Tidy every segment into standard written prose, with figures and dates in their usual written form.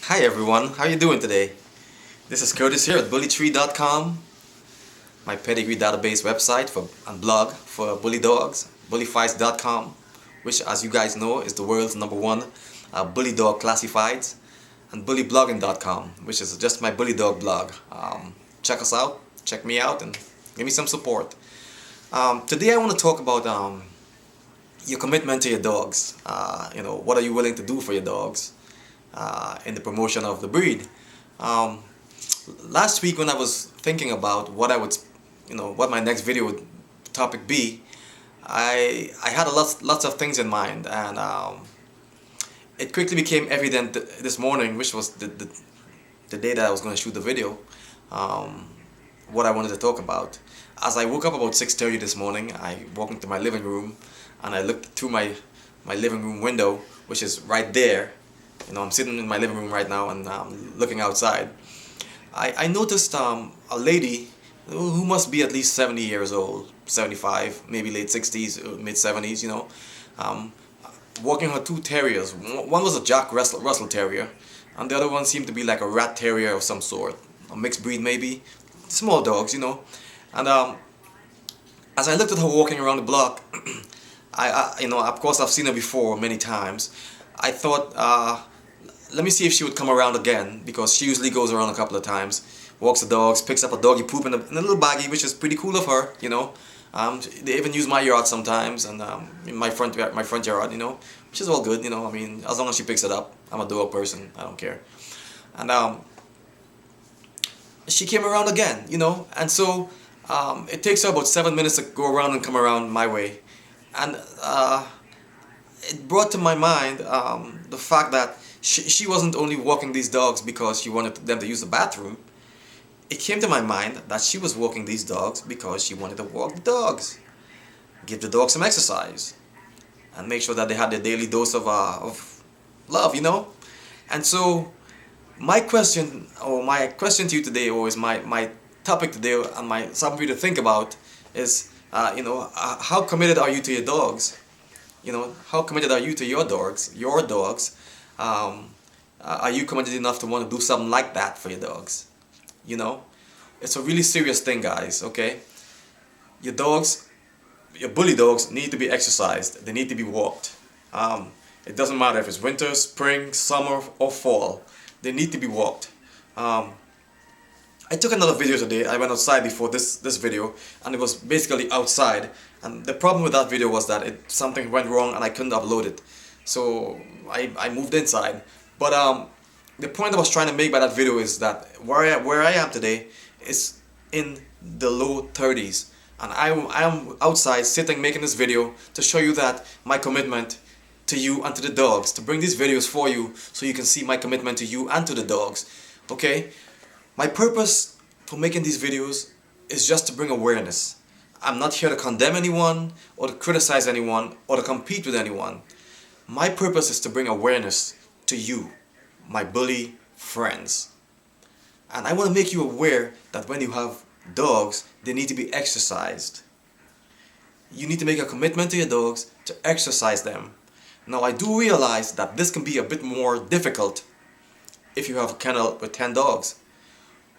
Hi everyone, how you doing today? This is Curtis here at bullytree.com, my pedigree database website and blog for bully dogs, bullyfights.com, which as you guys know is the world's #1 bully dog classifieds, and bullyblogging.com, which is just my bully dog blog. Check us out, check me out, and give me some support. Today I want to talk about your commitment to your dogs. What are you willing to do for your dogs in the promotion of the breed? Last week when I was thinking about what I would, what my next video would topic be, I had lots of things in mind, and it quickly became evident this morning, which was the day that I was going to shoot the video, what I wanted to talk about. As I woke up about 6:30 this morning, I walked into my living room and I looked through my living room window, which is right there. I'm sitting in my living room right now and looking outside. I noticed a lady who must be at least 70 years old, 75, maybe late 60s, mid 70s, walking her two terriers. One was a Jack Russell Terrier, and the other one seemed to be like a rat terrier of some sort, a mixed breed maybe, small dogs, And as I looked at her walking around the block, of course I've seen her before many times. I thought, let me see if she would come around again, because she usually goes around a couple of times, walks the dogs, picks up a doggy poop in a little baggie, which is pretty cool of her, They even use my yard sometimes, and in my front yard, which is all good, I mean, as long as she picks it up. I'm a dog person, I don't care. And she came around again, and so it takes her about 7 minutes to go around and come around my way. And it brought to my mind the fact that she wasn't only walking these dogs because she wanted them to use the bathroom. It came to my mind that she was walking these dogs because she wanted to walk the dogs, give the dogs some exercise, and make sure that they had their daily dose of love, And so my question to you today, or is my topic today, and something for you to think about is, how committed are you to your dogs? How committed are you to your dogs? Are you committed enough to want to do something like that for your dogs? It's a really serious thing, guys, okay? Your dogs, your bully dogs need to be exercised. They need to be walked. It doesn't matter if it's winter, spring, summer, or fall. They need to be walked. I took another video today. I went outside before this video, and it was basically outside. And the problem with that video was that something went wrong and I couldn't upload it. So I moved inside. But the point I was trying to make by that video is that where I am today is in the low 30s. And I am outside sitting making this video to show you that my commitment to you and to the dogs, to bring these videos for you so you can see my commitment to you and to the dogs. Okay? My purpose for making these videos is just to bring awareness. I'm not here to condemn anyone, or to criticize anyone, or to compete with anyone. My purpose is to bring awareness to you, my bully friends. And I want to make you aware that when you have dogs, they need to be exercised. You need to make a commitment to your dogs to exercise them. Now, I do realize that this can be a bit more difficult if you have a kennel with 10 dogs.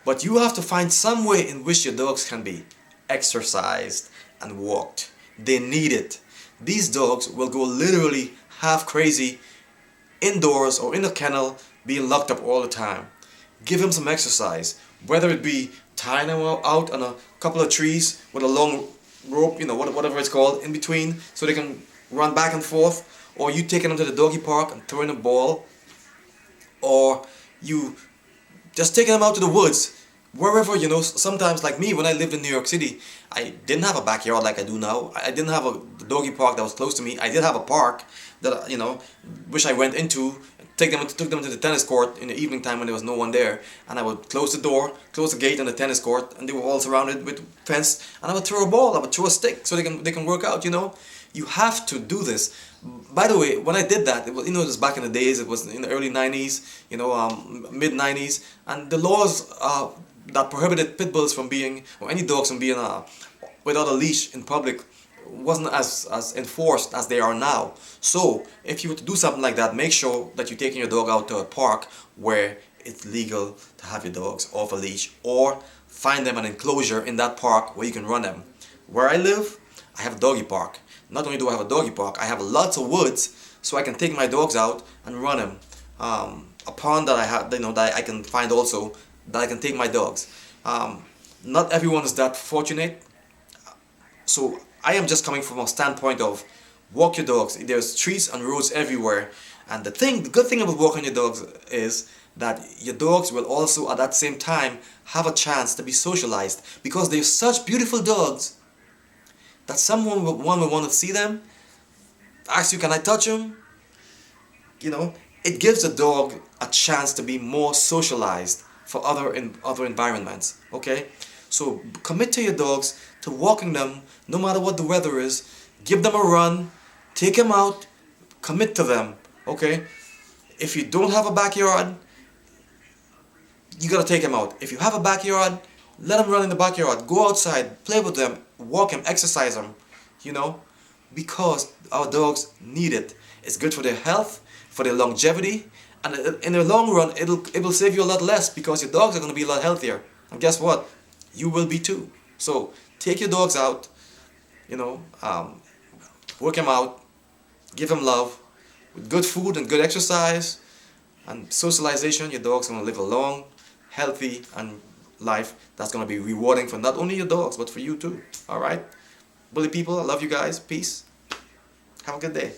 But you have to find some way in which your dogs can be exercised and walked. They need it. These dogs will go literally half crazy indoors or in a kennel, being locked up all the time. Give them some exercise, whether it be tying them out on a couple of trees with a long rope, whatever it's called, in between, so they can run back and forth, or you taking them to the doggy park and throwing a ball, or you just taking them out to the woods, wherever, sometimes like me, when I lived in New York City, I didn't have a backyard like I do now. I didn't have a doggy park that was close to me. I did have a park that, which I went into, took them to the tennis court in the evening time when there was no one there, and I would close the door, close the gate on the tennis court, and they were all surrounded with fence, and I would throw a ball, I would throw a stick, so they can work out, You have to do this. By the way, when I did that, it was, it was back in the days, it was in the early 90s, mid 90s, and the laws that prohibited pit bulls from being, or any dogs from being without a leash in public wasn't as enforced as they are now. So if you were to do something like that, make sure that you're taking your dog out to a park where it's legal to have your dogs off a leash, or find them an enclosure in that park where you can run them. Where I live, I have a doggy park. Not only do I have a doggy park, I have lots of woods, so I can take my dogs out and run them. A pond that I have, that I can find also, that I can take my dogs. Not everyone is that fortunate, so I am just coming from a standpoint of walk your dogs. There's streets and roads everywhere, and the good thing about walking your dogs is that your dogs will also at that same time have a chance to be socialized, because they're such beautiful dogs that someone will want to see them, ask you, can I touch them? You know, it gives the dog a chance to be more socialized for other environments. Okay, so commit to your dogs, to walking them no matter what the weather is. Give them a run, take them out, commit to them. Okay, if you don't have a backyard, you gotta take them out. If you have a backyard, let them run in the backyard. Go outside, play with them, walk them, exercise them. You know, because our dogs need it. It's good for their health, for their longevity, and in the long run, it will save you a lot less, because your dogs are gonna be a lot healthier. And guess what? You will be too. So take your dogs out. You know, work them out, give them love, with good food and good exercise and socialization. Your dog's gonna live a long, healthy and life that's gonna be rewarding for not only your dogs but for you too. All right, bully people, I love you guys. Peace. Have a good day.